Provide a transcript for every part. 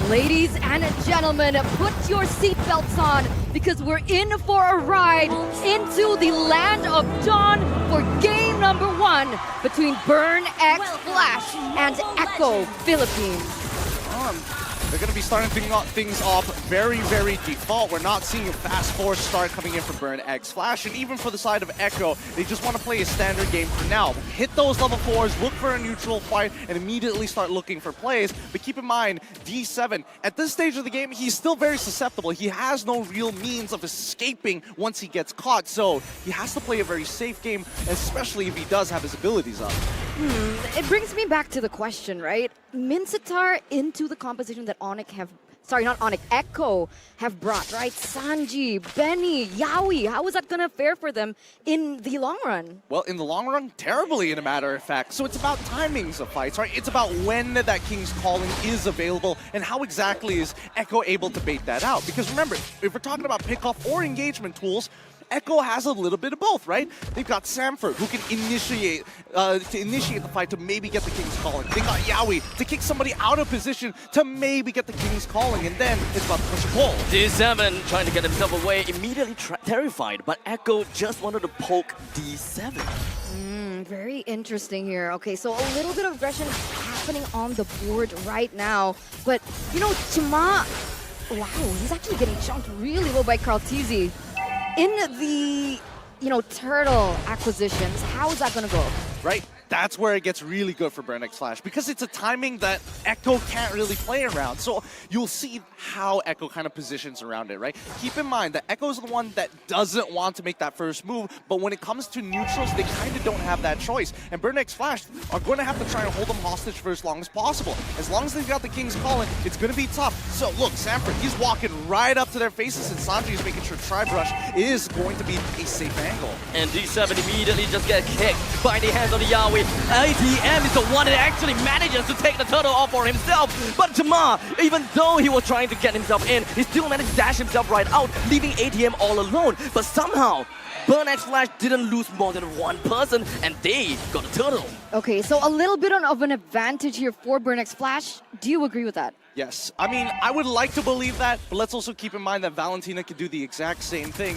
Ladies and gentlemen, put your seatbelts on because we're in for a ride into the land of dawn for game number 1 between Burn X Flash and Echo Philippines. They're going to be starting things off very, very default. We're not seeing a fast force start coming in from Burn X Flash. And even for the side of Echo, they just want to play a standard game for now. Hit those level 4s, look for a neutral fight, and immediately start looking for plays. But keep in mind, D7, at this stage of the game, he's still very susceptible. He has no real means of escaping once he gets caught. So he has to play a very safe game, especially if he does have his abilities up. It brings me back to the question, right? Mincetar into the composition that Echo have brought, right? Sanji, Benny, Yaoi, how is that gonna fare for them in the long run? Well, in the long run, terribly, in a matter of fact. So it's about timings of fights, right? It's about when that King's Calling is available and how exactly is Echo able to bait that out. Because remember, if we're talking about pickoff or engagement tools, Echo has a little bit of both, right? They've got Samford, who can initiate the fight to maybe get the King's Calling. They got Yaoi to kick somebody out of position to maybe get the King's Calling, and then it's about the push and pull. D7 trying to get himself away, immediately terrified, but Echo just wanted to poke D7. Very interesting here. Okay, so a little bit of aggression happening on the board right now, but you know, Chima, wow, he's actually getting chunked really low by Carltizi. In the, turtle acquisitions, how is that going to go? Right? That's where it gets really good for Burn X Flash because it's a timing that Echo can't really play around. So you'll see how Echo kind of positions around it, right? Keep in mind that Echo's the one that doesn't want to make that first move, but when it comes to neutrals, they kind of don't have that choice. And Burn X Flash are going to have to try and hold them hostage for as long as possible. As long as they've got the King's Calling, it's going to be tough. So look, Samford, he's walking right up to their faces, and Sanji is making sure Tri-Brush is going to be a safe angle. And D7 immediately just get kicked by the hands of the Yaoi. ATM is the one that actually manages to take the turtle off for himself. But Jama, even though he was trying to get himself in, he still managed to dash himself right out, leaving ATM all alone. But somehow, Burn X Flash didn't lose more than one person, and they got a turtle. Okay, so a little bit of an advantage here for Burn X Flash. Do you agree with that? Yes. I mean, I would like to believe that, but let's also keep in mind that Valentina could do the exact same thing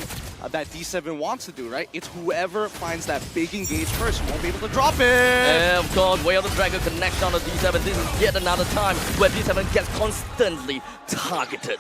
that D7 wants to do, right? It's whoever finds that big engage first won't be able to drop it. And of course, Way of the Dragon connects on to D7. This is yet another time where D7 gets constantly targeted.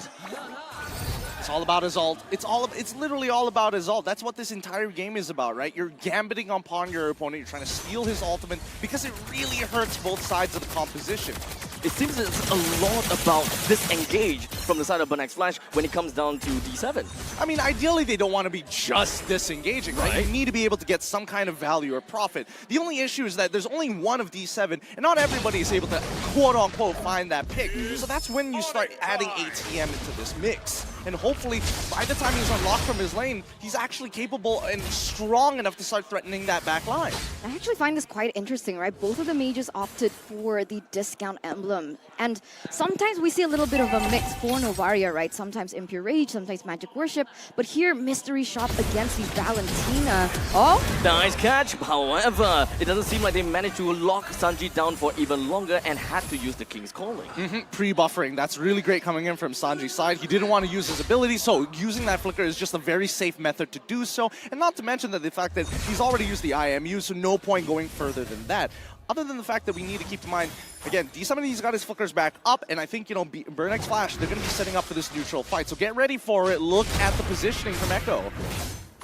It's all about his ult. It's literally all about his ult. That's what this entire game is about, right? You're gambiting upon your opponent. You're trying to steal his ultimate because it really hurts both sides of the composition. It seems it's a lot about this engage from the side of Burn X Flash when it comes down to D7. I mean, ideally, they don't want to be just disengaging, right? You need to be able to get some kind of value or profit. The only issue is that there's only one of D7, and not everybody is able to, quote-unquote, find that pick. So that's when you start adding ATM into this mix. And hopefully, by the time he's unlocked from his lane, he's actually capable and strong enough to start threatening that back line. I actually find this quite interesting, right? Both of the mages opted for the discount emblem. And sometimes we see a little bit of a mix for Novaria, right? Sometimes Impure Rage, sometimes Magic Worship. But here, Mystery Shop against the Valentina. Oh! Nice catch. However, it doesn't seem like they managed to lock Sanji down for even longer and had to use the King's Calling. Pre-buffering. That's really great coming in from Sanji's side. He didn't want to use his ability, so using that flicker is just a very safe method to do so. And not to mention that the fact that he's already used the IMU, so no point going further than that. Other than the fact that we need to keep in mind, again, D7 he's got his flickers back up, and I think, Burn X Flash, they're going to be setting up for this neutral fight. So get ready for it. Look at the positioning from Echo.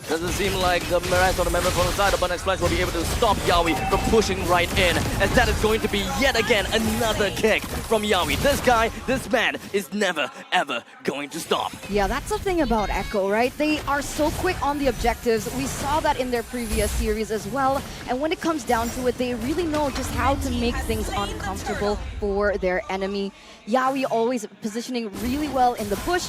Doesn't seem like the rest of the members from the side of Burn X Flash will be able to stop Yaoi from pushing right in, as that is going to be yet again another kick from Yaoi. This man is never, ever going to stop. Yeah, that's the thing about Echo, right? They are so quick on the objectives. We saw that in their previous series as well. And when it comes down to it, they really know just how to make things uncomfortable for their enemy. Yaoi always positioning really well in the bush.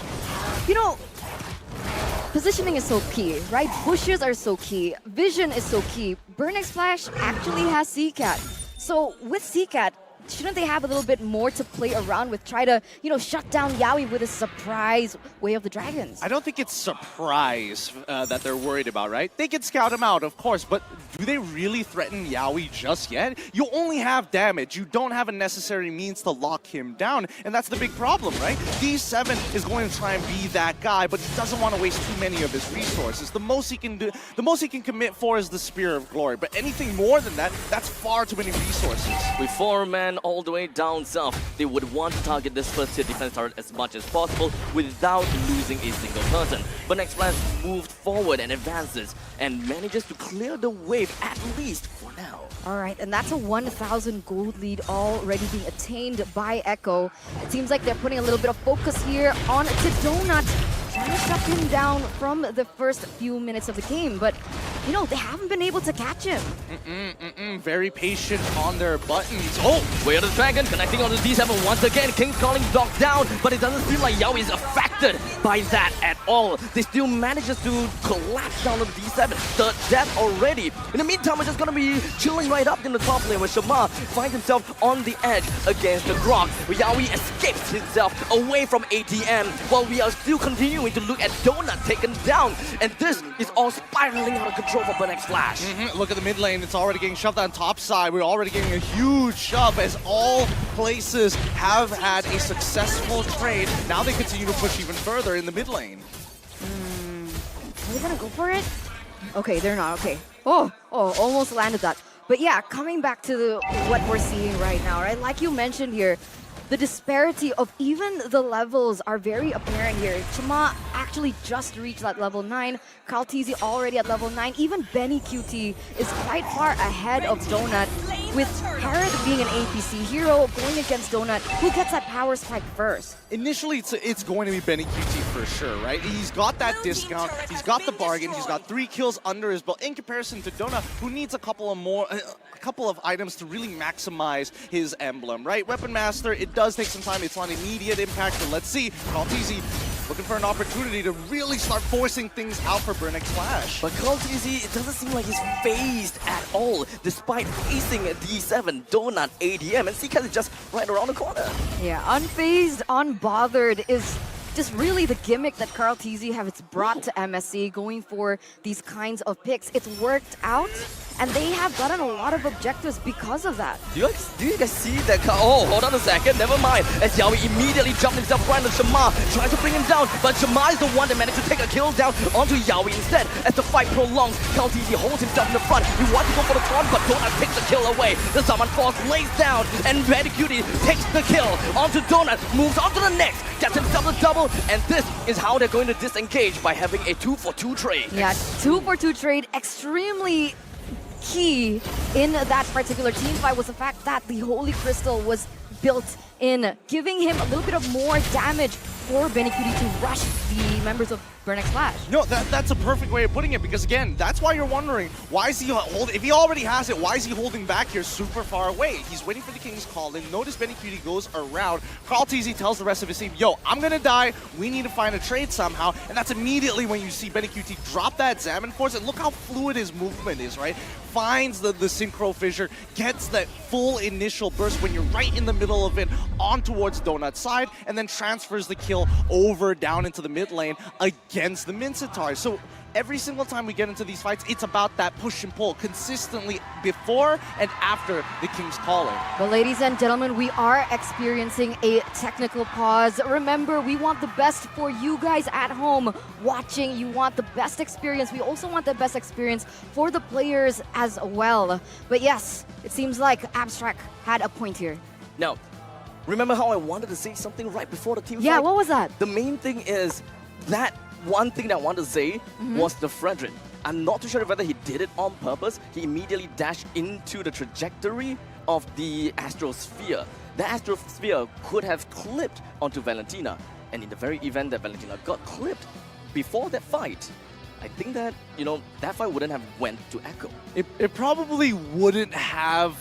Positioning is so key, right? Bushes are so key. Vision is so key. Burn X Flash actually has CCAT. So with CCAT, shouldn't they have a little bit more to play around with? Try to, shut down Yaoi with a surprise Way of the Dragons. I don't think it's surprise that they're worried about, right? They can scout him out, of course, but do they really threaten Yaoi just yet? You only have damage. You don't have a necessary means to lock him down, and that's the big problem, right? D7 is going to try and be that guy, but he doesn't want to waste too many of his resources. The most he can do, the most he can commit for is the Spear of Glory, but anything more than that, that's far too many resources. With 4 men all the way down south, they would want to target this first tier defense turret as much as possible without losing a single person. But Next Flash moved forward and advances and manages to clear the wave at least for now. All right, and that's a 1,000 gold lead already being attained by Echo. It seems like they're putting a little bit of focus here on to Donut, trying to shut him down from the first few minutes of the game, but they haven't been able to catch him. Very patient on their buttons. Oh, Way of the Dragon connecting on the D7 once again. King's Calling knocked down, but it doesn't seem like Yaoi is affected by that at all. They still manages to collapse down on the D7. Third death already. In the meantime, we're just gonna be chilling right up in the top lane where Shamar finds himself on the edge against the Grok. Yaoi escapes himself away from ATM while we are still continuing to look at Donut taken down. And this is all spiraling out of control for Next Flash. Look at the mid lane. It's already getting shoved on top side. We're already getting a huge shove as all places have had a successful trade. Now they continue to push even further in the mid lane. Are they gonna go for it? Okay, they're not. Okay. Oh, almost landed that. But yeah, coming back to what we're seeing right now, right? Like you mentioned here, the disparity of even the levels are very apparent here. Chima actually just reached that level 9. Kaltizi already at level 9. Even Benny QT is quite far ahead of Donut, with Herod being an APC hero going against Donut. Who gets that power spike first? Initially, it's going to be Benny QT for sure, right? He's got that discount, he's got the bargain, he's got 3 kills under his belt in comparison to Donut, who needs a couple of items to really maximize his emblem, right? Weapon Master, it does take some time. It's not immediate impact, but let's see. Kaltizi looking for an opportunity to really start forcing things out for Next Flash. But Kaltizi, it doesn't seem like he's phased at all, despite facing a D7, Donut, ADM, and CCAS is just right around the corner. Yeah, unfazed, unbothered is just really the gimmick that Kaltizi has brought to MSC, going for these kinds of picks. It's worked out, and they have gotten a lot of objectives because of that. Do you guys see that? Oh, hold on a second, never mind. As Yaoi immediately jumped himself right into Shamar, trying to bring him down, but Shamar is the one that managed to take a kill down onto Yaoi instead. As the fight prolongs, Kaltizi holds himself in the front. He wants to go for the taunt, but Donut takes the kill away. The Summon Force lays down, and Benny Cutie takes the kill onto Donut, moves on to the next, gets himself a double, and this is how they're going to disengage by having a 2-for-2 trade. Yeah, 2-for-2 trade, extremely key in that particular team fight was the fact that the Holy Crystal was built in, giving him a little bit of more damage for Benny Cutie to rush the members of Next Flash. No, that's a perfect way of putting it, because again, that's why you're wondering, why is he holding, if he already has it, why is he holding back here super far away? He's waiting for the King's Call, and notice Benny Cutie goes around. Kaltizi tells the rest of his team, yo, I'm gonna die, we need to find a trade somehow, and that's immediately when you see Benny Cutie drop that Zaman Force, and look how fluid his movement is, right? Finds the Synchro Fissure, gets that full initial burst when you're right in the middle of it, on towards Donut's side, and then transfers the kill over down into the mid lane against the Minsitari. So every single time we get into these fights, it's about that push and pull consistently before and after the King's Calling. Well, ladies and gentlemen, we are experiencing a technical pause. Remember, we want the best for you guys at home watching. You want the best experience. We also want the best experience for the players as well. But yes, it seems like Abstract had a point here. Now, remember how I wanted to say something right before the team fight? Yeah, what was that? The main thing is that one thing that I wanted to say was the Fredrin. I'm not too sure whether he did it on purpose. He immediately dashed into the trajectory of the Astrosphere. The Astrosphere could have clipped onto Valentina. And in the very event that Valentina got clipped before that fight, I think that you know, that fight wouldn't have went to Echo. It probably wouldn't have,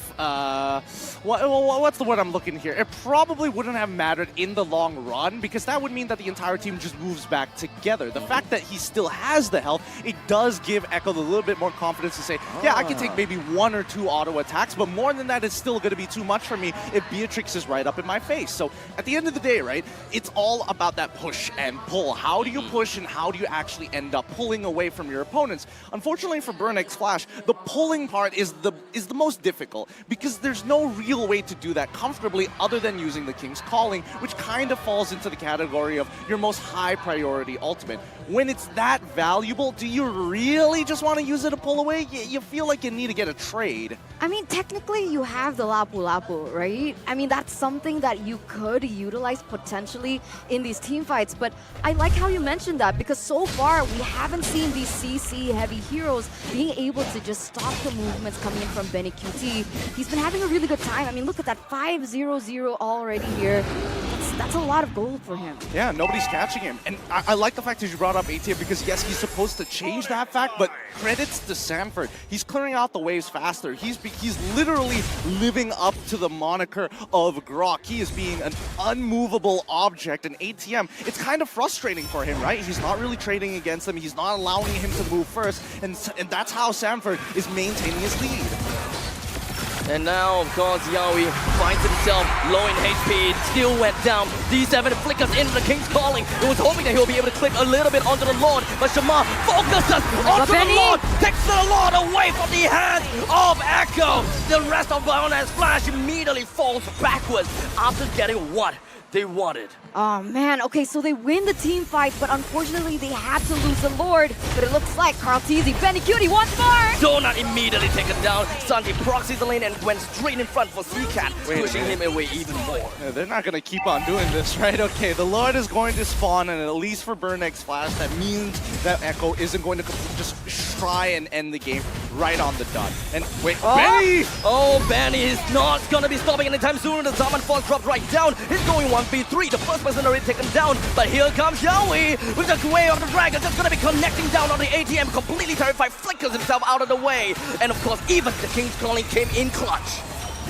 what's the word I'm looking here? It probably wouldn't have mattered in the long run because that would mean that the entire team just moves back together. The fact that he still has the health, it does give Echo a little bit more confidence to say, yeah, I can take maybe 1 or 2 auto attacks, but more than that, it's still going to be too much for me if Beatrix is right up in my face. So at the end of the day, right, it's all about that push and pull. How do you push and how do you actually end up pulling away from your opponents? Unfortunately for Burnix Flash, the pulling part is the most difficult because there's no real way to do that comfortably other than using the King's Calling, which kind of falls into the category of your most high priority ultimate. When it's that valuable, do you really just want to use it to pull away? You feel like you need to get a trade. I mean, technically, you have the Lapu Lapu, right? I mean, that's something that you could utilize potentially in these team fights. But I like how you mentioned that because so far, we haven't seen these CC-heavy heroes being able to just stop the movements coming in from Benny QT. He's been having a really good time. I mean, look at that 5-0-0 already here. That's a lot of gold for him. Yeah, nobody's catching him. And I like the fact that you brought up ATM because, yes, he's supposed to change that fact, but credits to Sanford. He's clearing out the waves faster. He's literally living up to the moniker of Grok. He is being an unmovable object, and ATM, it's kind of frustrating for him, right? He's not really trading against him. He's not allowing him to move first, and that's how Sanford is maintaining his lead. And now, of course, Yawi finds himself low in HP. It still went down. D7 flickers into the King's Calling. It was hoping that he'll be able to clip a little bit onto the Lord, but Shamar focuses onto the Lord, takes the Lord away from the hands of Echo. The rest of Bionaz Flash immediately falls backwards after getting what they wanted. Oh man, okay, so they win the team fight, but unfortunately they had to lose the Lord. But it looks like Carl Teasy, Benny Cutie once more! Donut immediately taken down. Sanji proxies the lane and went straight in front for C-Cat, pushing him away even more. Yeah, they're not going to keep on doing this, right? Okay, the Lord is going to spawn, and at least for Burnix Flash, that means that Echo isn't going to just try and end the game right on the dot. And wait, Benny! Oh, Benny is not going to be stopping anytime soon. The Zaman Force dropped right down. He's going 1v3. The first person already taken down, but here comes Yawi with the Way of the Dragon. Just going to be connecting down on the ATM. Completely terrified, flickers himself out of the way. And of course, even the King's Calling came in clutch.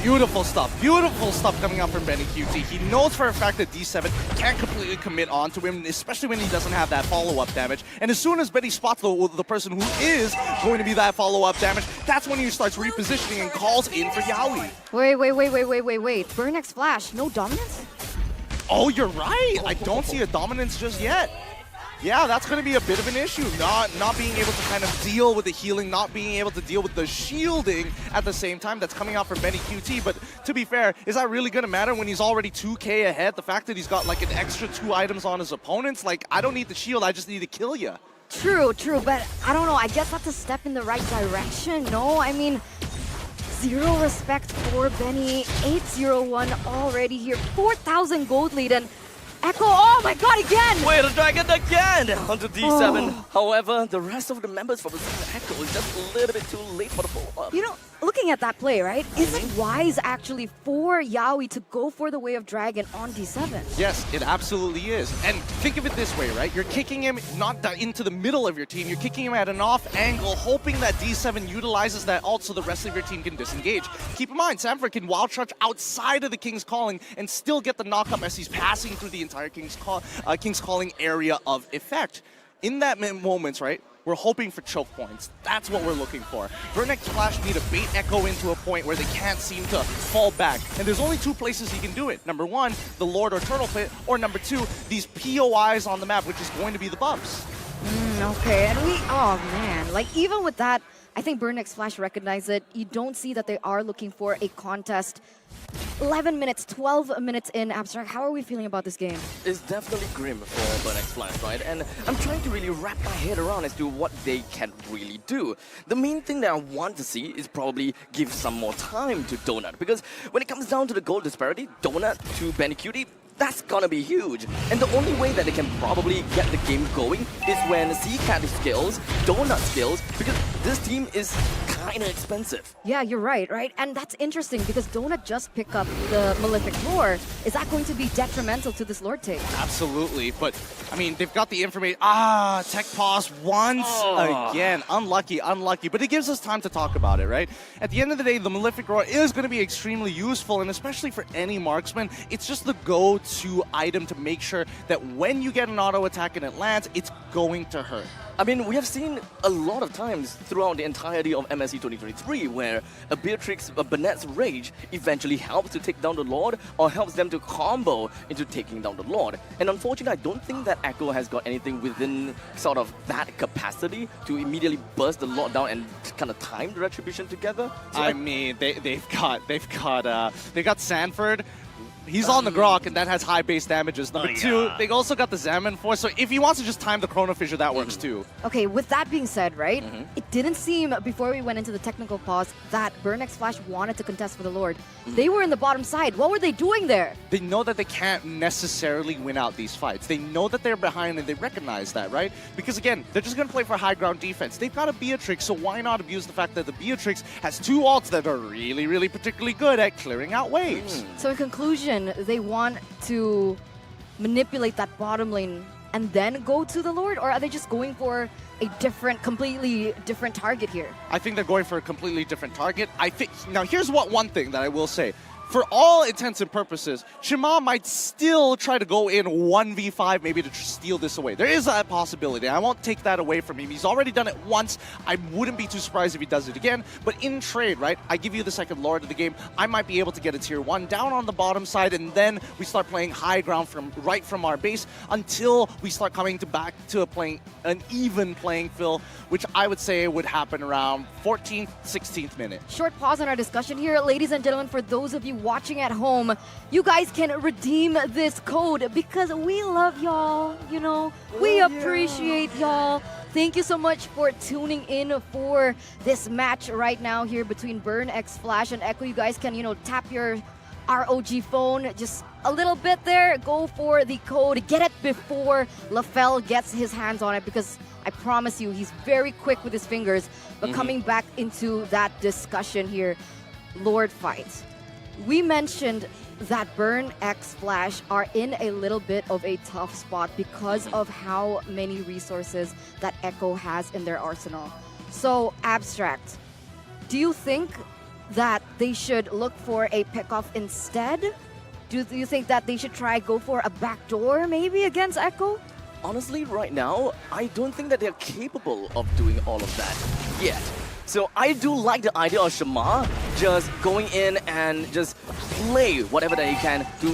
Beautiful stuff coming out from Benny QT. He knows for a fact that D7 can't completely commit onto him, especially when he doesn't have that follow-up damage. And as soon as Benny spots the person who is going to be that follow-up damage, that's when he starts repositioning and calls in for Yawi. Wait. Burnix Flash, no dominance? Oh, you're right. I don't see a dominance just yet. Yeah, that's going to be a bit of an issue. Not being able to kind of deal with the healing, not being able to deal with the shielding at the same time. That's coming out from Benny QT. But to be fair, is that really going to matter when he's already 2K ahead? The fact that he's got like an extra 2 items on his opponents, like, I don't need the shield, I just need to kill you. True, but I don't know. I guess that's a step in the right direction, no? I mean, zero respect for Benny. 8-0-1 already here. 4,000 gold lead, and Echo, oh my god, again! Way the Dragon again onto D7. However, the rest of the members from the team Echo is just a little bit too late for the follow-up. You know, looking at that play, right? Is it wise actually for Yawi to go for the Way of Dragon on D7? Yes, it absolutely is. And think of it this way, right? You're kicking him not into the middle of your team, you're kicking him at an off angle, hoping that D7 utilizes that ult so the rest of your team can disengage. Keep in mind, Sanford can wild charge outside of the King's Calling and still get the knockup as he's passing through the entire King's Calling area of effect. In that moments, right? We're hoping for choke points. That's what we're looking for. Burnix Flash need to bait Echo into a point where they can't seem to fall back. And there's only 2 places he can do it. Number 1, the Lord or Turtle Pit, or number 2, these POIs on the map, which is going to be the buffs. Okay, and oh man, like even with that, I think Burnix Flash recognized it. You don't see that they are looking for a contest. 11 minutes, 12 minutes in, Abstract. How are we feeling about this game? It's definitely grim for Burnix Flash, right? And I'm trying to really wrap my head around as to what they can really do. The main thing that I want to see is probably give some more time to Donut, because when it comes down to the goal disparity, Donut to Benny Cutie, that's gonna be huge. And the only way that they can probably get the game going is when C-Cat skills, Donut skills, because this team is kinda expensive. Yeah, you're right? And that's interesting because Donut just picked up the Malefic Roar. Is that going to be detrimental to this Lord take? Absolutely, but I mean, they've got the information. Tech pause once again. Unlucky, but it gives us time to talk about it, right? At the end of the day, the Malefic Roar is going to be extremely useful, and especially for any marksman, it's just the go-to item to make sure that when you get an auto attack and it lands, it's going to hurt. I mean, we have seen a lot of times throughout the entirety of MSC 2023 where a Bennett's Rage eventually helps to take down the Lord or helps them to combo into taking down the Lord. And unfortunately, I don't think that Echo has got anything within sort of that capacity to immediately burst the Lord down and kind of time the Retribution together. So I mean, they've got Sanford. He's on the Grok, and that has high base damages. Number two, they also got the Zaman Force, so if he wants to just time the Chrono Fissure, that works too. Okay, with that being said, right, it didn't seem, before we went into the technical pause, that Burn X Flash wanted to contest for the Lord. They were in the bottom side. What were they doing there? They know that they can't necessarily win out these fights. They know that they're behind, and they recognize that, right? Because again, they're just going to play for high ground defense. They've got a Beatrix, so why not abuse the fact that the Beatrix has two ults that are really particularly good at clearing out waves? So in conclusion, they want to manipulate that bottom lane and then go to the Lord? Or are they just going for a completely different target here? I think they're going for a completely different target. Now here's one thing that I will say. For all intents and purposes, Chima might still try to go in 1v5 maybe to steal this away. There is that possibility. I won't take that away from him. He's already done it once. I wouldn't be too surprised if he does it again. But in trade, right, I give you the second Lord of the game. I might be able to get a tier 1 down on the bottom side, and then we start playing high ground from our base until we start coming back to playing an even playing field, which I would say would happen around 14th, 16th minute. Short pause in our discussion here. Ladies and gentlemen, for those of you watching at home, you guys can redeem this code because we love y'all, you know, we appreciate y'all. Thank you so much for tuning in for this match right now here between Burn X Flash and Echo. You guys can, you know, tap your ROG phone just a little bit there, go for the code, get it before LaFell gets his hands on it, because I promise you he's very quick with his fingers. But coming back into that discussion here, Lord fights. We mentioned that Burn X Flash are in a little bit of a tough spot because of how many resources that Echo has in their arsenal. So, Abstract, do you think that they should look for a pickoff instead? Do you think that they should go for a backdoor maybe against Echo? Honestly, right now, I don't think that they're capable of doing all of that yet. So I do like the idea of Shamar just going in and just play whatever that he can to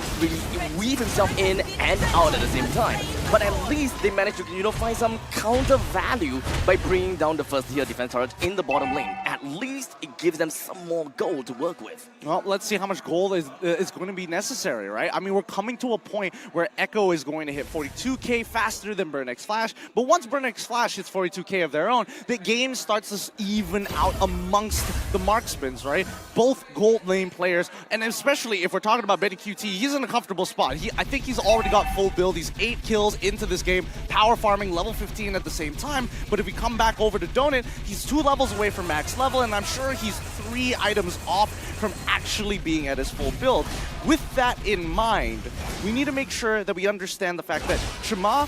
weave himself in and out at the same time. But at least they managed to, you know, find some counter value by bringing down the first tier defense turret in the bottom lane. At least it gives them some more gold to work with. Well, let's see how much gold is going to be necessary, right? I mean, we're coming to a point where Echo is going to hit 42k faster than Burn X Flash. But once Burn X Flash hits 42k of their own, the game starts to even out amongst the marksmans, right? Both gold lane players, and especially if we're talking about Betty QT, he's in a comfortable spot. I think he's already got full build. He's 8 kills into this game, power farming, level 15 at the same time. But if we come back over to Donut, he's 2 levels away from max level, and I'm sure he's 3 items off from actually being at his full build. With that in mind, we need to make sure that we understand the fact that Chima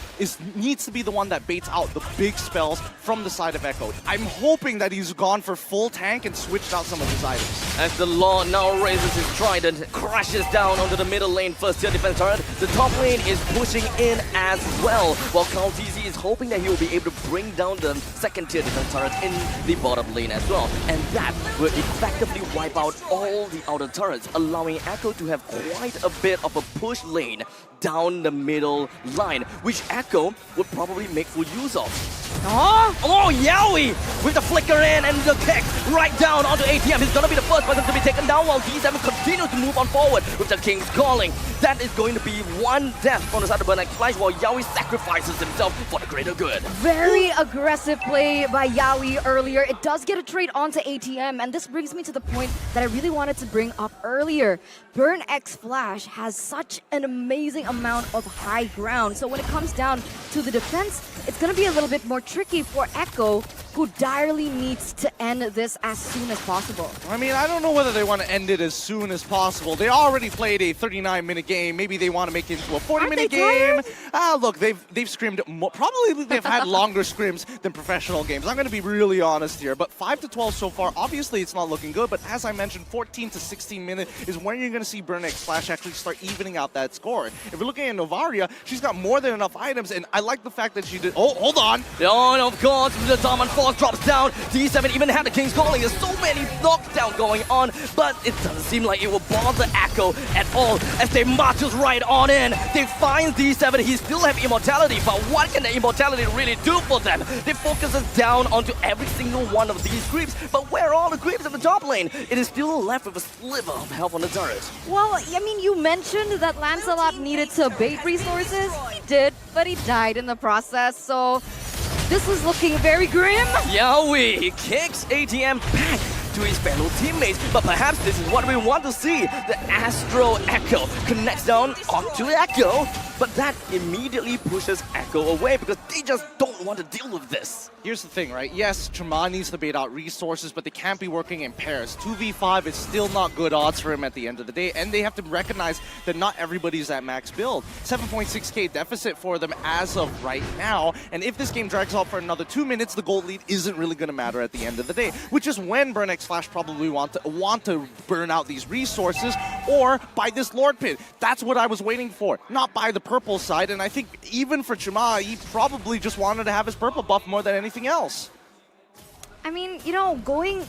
needs to be the one that baits out the big spells from the side of Echo. I'm hoping that he's gone for full tank and switched out some of his items. As the Lord now raises his trident, crashes down onto the middle lane first tier defense turret, the top lane is pushing in as well, while KaoTZ is hoping that he will be able to bring down the second tier defense turret in the bottom lane as well. And that will effectively wipe out all the outer turrets, allowing Echo to have quite a bit of a push lane down the middle line, which Echo would probably make full use of. Oh, Yowie! With the flicker in and the kick right down onto ATM. He's gonna be the first person to be taken down while D7 continues to move on forward with the King's Calling. That is going to be one death from the side of Burn X Flash while Yowie sacrifices himself for the greater good. Very aggressive play by Yowie earlier. It does get a trade onto ATM, and this brings me to the point that I really wanted to bring up earlier. Burn X Flash has such an amazing amount of high ground. So when it comes down to the defense, it's going to be a little bit more tricky for Echo, who direly needs to end this as soon as possible. I mean, I don't know whether they want to end it as soon as possible. They already played a 39-minute game. Maybe they want to make it into a 40-minute game. Look, they've scrimmed more. Probably they've had longer scrims than professional games. I'm going to be really honest here. But 5-12 so far, obviously it's not looking good. But as I mentioned, 14 to 16 minutes is when you're going to see Burnex Flash actually start evening out that score. If we're looking at Novaria, she's got more than enough items. And I like the fact that she did... Oh, hold on. Oh, and of course, the Diamond Force drops down. D7 even had the King's Calling. There's so many knockdown going on, but it doesn't seem like it will bother Echo at all as they marches right on in. They find D7. He still have immortality, but what can the immortality really do for them? They focus us down onto every single one of these creeps, but where are all the creeps in the top lane? It is still left with a sliver of health on the turret. Well, I mean, you mentioned that Lancelot needed to bait resources. He did, but he died in the process, so this is looking very grim. Yaoi kicks ATM back to his fellow teammates, but perhaps this is what we want to see. The Astro Echo connects down onto Echo, but that immediately pushes Echo away because they just don't want to deal with this. Here's the thing, right? Yes, Chama needs to bait out resources, but they can't be working in pairs. 2v5 is still not good odds for him at the end of the day, and they have to recognize that not everybody's at max build. 7.6k deficit for them as of right now, and if this game drags on for another 2 minutes, the gold lead isn't really going to matter at the end of the day, which is when Burnex Flash probably want to burn out these resources or buy this Lord Pit. That's what I was waiting for, not buy the purple side, and I think even for Chama, he probably just wanted to have his purple buff more than anything else. I mean, you know,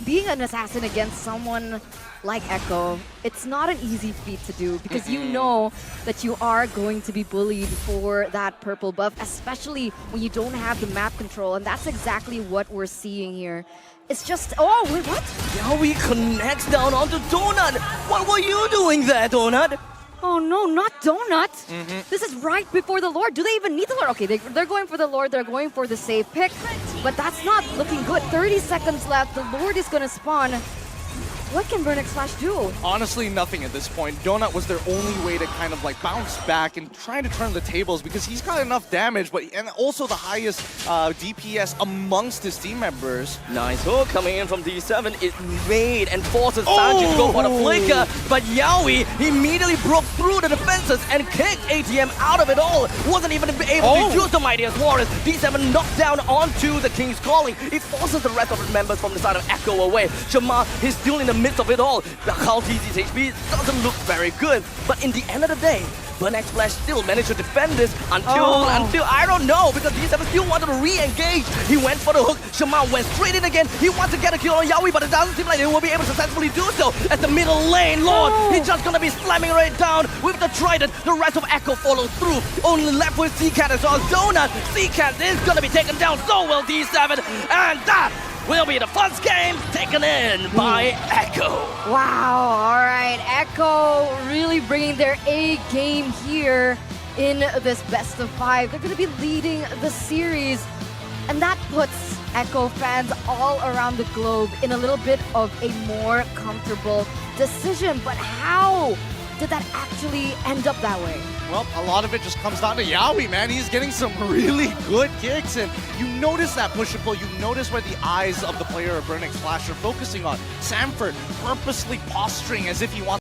being an assassin against someone like Echo, it's not an easy feat to do because you know that you are going to be bullied for that purple buff, especially when you don't have the map control, and that's exactly what we're seeing here. It's just, oh, wait, what? Yaoi connects down onto Donut. What were you doing there, Donut? Oh no, not Donut. This is right before the Lord. Do they even need the Lord? Okay, they're going for the Lord. They're going for the safe pick. But that's not looking good. 30 seconds left. The Lord is going to spawn. What can Burnex Flash do? Honestly, nothing at this point. Donut was their only way to kind of like bounce back and trying to turn the tables because he's got enough damage, and also the highest DPS amongst his team members. Nice hook coming in from D7. It made and forces Sanji to go for the flicker, but Yaoi immediately broke through the defenses and kicked ATM out of it all. Wasn't even able to use the Mightiest Warriors. D7 knocked down onto the King's Calling. It forces the rest of the members from the side of Echo away. Shama is still in the midst of it all. The Kaltizi's HP doesn't look very good, but in the end of the day, Burnex Flash still managed to defend this until I don't know, because D7 still wanted to re-engage. He went for the hook. Shama went straight in again. He wants to get a kill on Yaoi, but it doesn't seem like they will be able to successfully do so. At the middle lane, Lord, he's just gonna be slamming right down with the Trident. The rest of Echo follows through. Only left with C-Cat as well as Donut. C-Cat is gonna be taken down so well, D7, and that will be the first game taken in by Echo. Wow, all right. Echo really bringing their A game here in this best of 5. They're going to be leading the series, and that puts Echo fans all around the globe in a little bit of a more comfortable decision. But how did that actually end up that way? Well, a lot of it just comes down to Yaoi, man. He's getting some really good kicks, and you notice that push and pull. You notice where the eyes of the player of Burnex Flash are focusing on. Samford purposely posturing as if he wants